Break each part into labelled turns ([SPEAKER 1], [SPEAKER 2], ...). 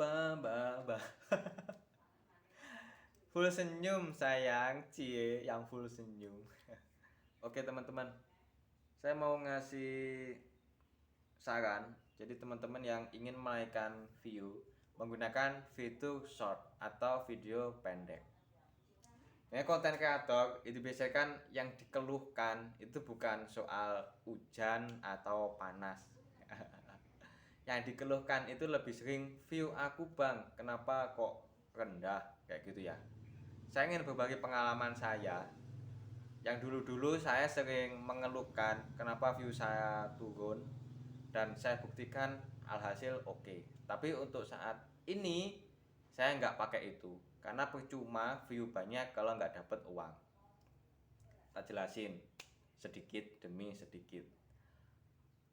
[SPEAKER 1] Ba ba ba. Full senyum sayang, cie yang full senyum. Oke teman-teman, saya mau ngasih saran. Jadi teman-teman yang ingin menaikkan view menggunakan fitur short atau video pendek. Ya, konten kreator itu biasanya kan yang dikeluhkan itu bukan soal hujan atau panas. Yang dikeluhkan itu lebih sering view aku bang, kenapa kok rendah kayak gitu ya. Saya ingin berbagi pengalaman saya. Yang dulu-dulu saya sering mengeluhkan kenapa view saya turun dan saya buktikan alhasil oke. Tapi untuk saat ini saya nggak pakai itu karena percuma view banyak kalau nggak dapat uang. Tak jelasin sedikit demi sedikit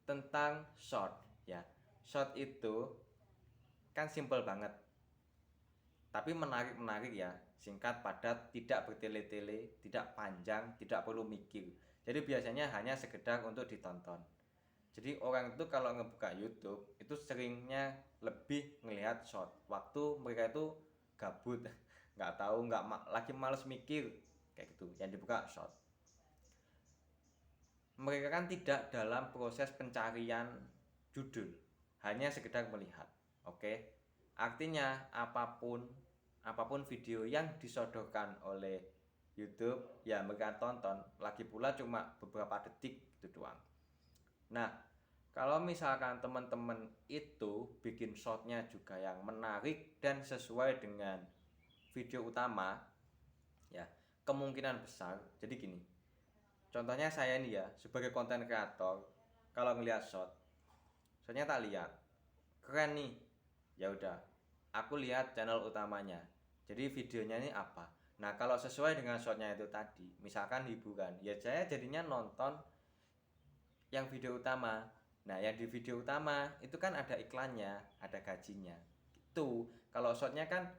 [SPEAKER 1] tentang short ya. Short itu kan simple banget tapi menarik ya, singkat, padat, tidak bertele-tele, tidak panjang, tidak perlu mikir. Jadi biasanya hanya sekedar untuk ditonton. Jadi orang itu kalau ngebuka YouTube itu seringnya lebih ngelihat short waktu mereka itu gabut, nggak tahu, lagi males mikir kayak gitu, yang dibuka short. Mereka kan tidak dalam proses pencarian judul, hanya sekedar melihat. Oke, artinya apapun video yang disodorkan oleh YouTube ya mereka tonton, lagi pula cuma beberapa detik itu doang. Nah, kalau misalkan teman-teman itu bikin shotnya juga yang menarik dan sesuai dengan video utama ya, kemungkinan besar jadi gini. Contohnya saya ini ya, sebagai konten kreator, kalau ngelihat shotnya tak lihat, keren nih, ya udah, aku lihat channel utamanya. Jadi videonya ini apa? Nah kalau sesuai dengan shotnya itu tadi, misalkan hiburan, ya saya jadinya nonton yang video utama. Nah yang di video utama itu kan ada iklannya, ada gajinya. Itu kalau shotnya kan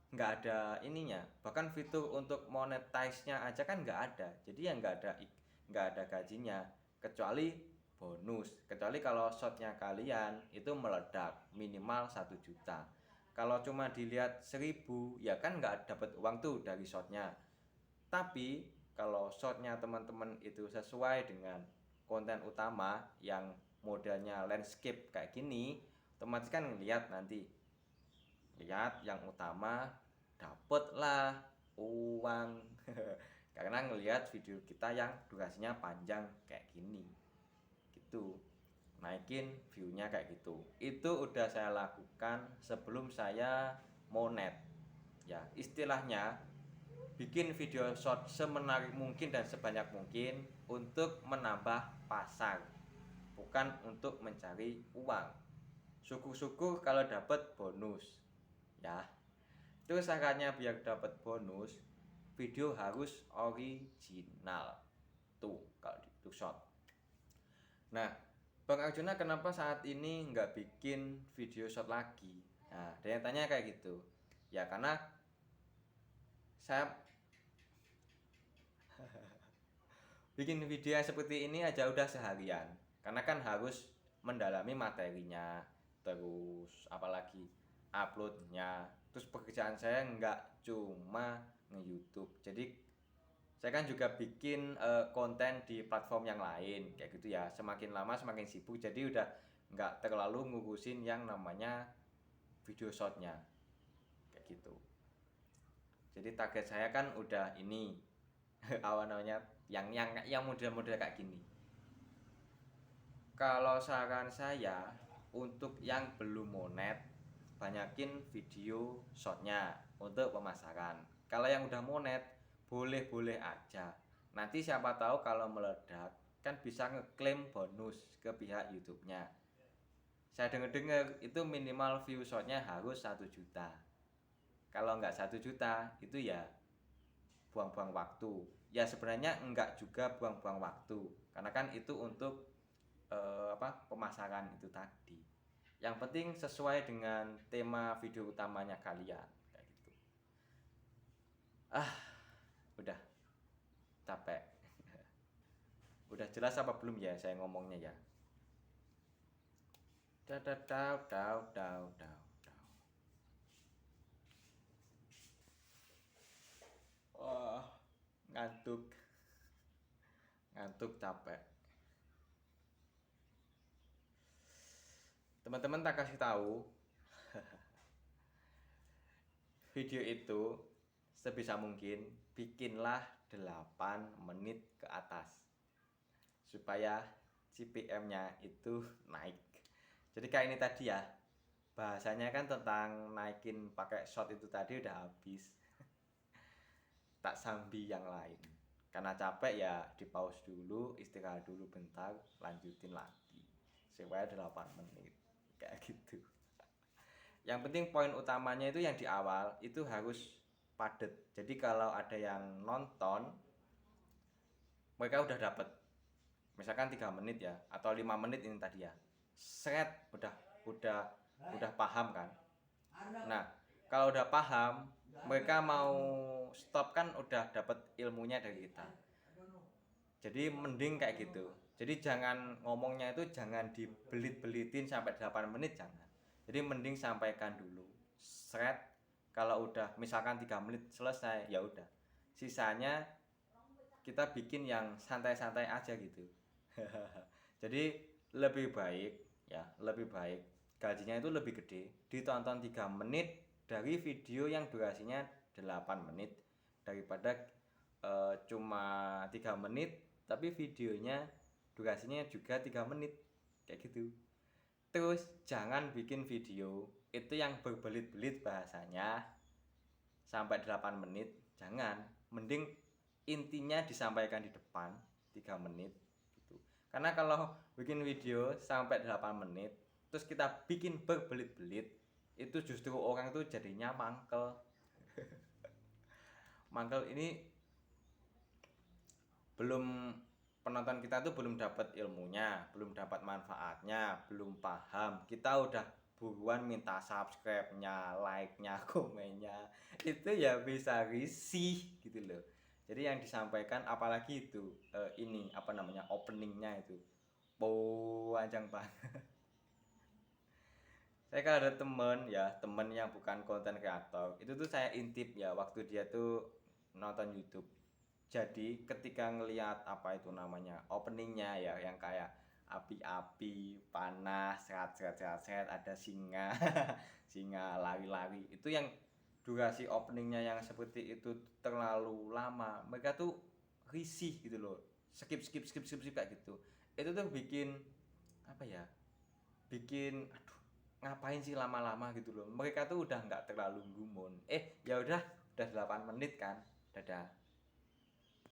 [SPEAKER 1] nggak ada ininya, bahkan fitur untuk monetize-nya aja kan nggak ada. Jadi yang nggak ada gajinya kecuali bonus, kecuali kalau shotnya kalian itu meledak minimal 1 juta. Kalau cuma dilihat 1.000 ya kan nggak dapat uang tuh dari shotnya. Tapi kalau shotnya teman-teman itu sesuai dengan konten utama yang modelnya landscape kayak gini, otomatis kan ngelihat nanti, lihat yang utama dapatlah uang. Karena ngelihat video kita yang durasinya panjang kayak gini gitu, naikin viewnya kayak gitu. Itu udah saya lakukan sebelum saya monet ya, istilahnya bikin video short semenarik mungkin dan sebanyak mungkin untuk menambah pasar, bukan untuk mencari uang. Syukur-syukur kalau dapat bonus ya. Terus syaratnya biar dapat bonus, video harus original tuh kalau itu short. Nah Bang Arjuna kenapa saat ini nggak bikin video short lagi? Nah ada yang tanya kayak gitu ya, karena saya bikin video yang seperti ini aja udah seharian, karena kan harus mendalami materinya, terus apalagi uploadnya, terus pekerjaan saya nggak cuma nge-YouTube, jadi saya kan juga bikin konten di platform yang lain kayak gitu ya. Semakin lama semakin sibuk, jadi udah nggak terlalu ngurusin yang namanya video shotnya kayak gitu. Jadi target saya kan udah ini awalnya yang model-model kayak gini. Kalau saran saya untuk yang belum monet, banyakin video shotnya untuk pemasaran. Kalau yang udah monet, boleh-boleh aja. Nanti siapa tahu kalau meledak kan bisa ngeklaim bonus ke pihak YouTube-nya. Saya dengar-dengar itu minimal view shotnya harus 1 juta. Kalau nggak 1 juta itu ya buang-buang waktu. Ya sebenarnya enggak juga buang-buang waktu, karena kan itu untuk pemasaran itu tadi. Yang penting sesuai dengan tema video utamanya kalian kayak gitu. Udah capek. Udah jelas apa belum ya saya ngomongnya ya? Daw daw daw daw daw daw. ngantuk, ngantuk capek. Teman-teman tak kasih tahu, video itu sebisa mungkin bikinlah 8 menit ke atas supaya CPM-nya itu naik. Jadi kayak ini tadi ya, bahasanya kan tentang naikin pakai shot itu tadi udah habis. Tak sambi yang lain. Karena capek ya di pause dulu, istirahat dulu bentar, lanjutin lagi. Supaya 8 menit. Kayak gitu. Yang penting poin utamanya itu yang di awal itu harus padat. Jadi kalau ada yang nonton, mereka udah dapet. Misalkan 3 menit ya, atau 5 menit ini tadi ya. Set udah paham kan. Nah, kalau udah paham, mereka mau stop kan udah dapet ilmunya dari kita. Jadi mending kayak gitu. Jadi jangan ngomongnya itu jangan dibelit-belitin sampai 8 menit, jangan. Jadi mending sampaikan dulu. Seret, kalau udah misalkan 3 menit selesai, ya udah. Sisanya kita bikin yang santai-santai aja gitu. Jadi lebih baik ya, lebih baik gajinya itu lebih gede ditonton 3 menit dari video yang durasinya 8 menit daripada cuma 3 menit tapi videonya durasinya juga 3 menit kayak gitu. Terus jangan bikin video itu yang berbelit-belit bahasanya sampai 8 menit, jangan. Mending intinya disampaikan di depan 3 menit gitu. Karena kalau bikin video sampai 8 menit terus kita bikin berbelit-belit, itu justru orang tuh jadinya mangkel. Mangkel ini belum, penonton kita tuh belum dapat ilmunya, belum dapat manfaatnya, belum paham. Kita udah buruan minta subscribe-nya, like-nya, komennya. Itu ya bisa risih gitu loh. Jadi yang disampaikan apalagi itu ini apa namanya openingnya itu panjang banget. Saya kalau ada temen yang bukan konten kreator, itu tuh saya intip ya waktu dia tuh nonton YouTube. Jadi ketika ngelihat apa itu namanya openingnya ya yang kayak api-api, panas, serat, ada singa, singa lari-lari. Itu yang durasi openingnya yang seperti itu terlalu lama. Mereka tuh risih gitu loh. Skip kayak gitu. Itu tuh bikin apa ya? Bikin aduh ngapain sih lama-lama gitu loh. Mereka tuh udah nggak terlalu gumun. Ya udah 8 menit kan. Dadah.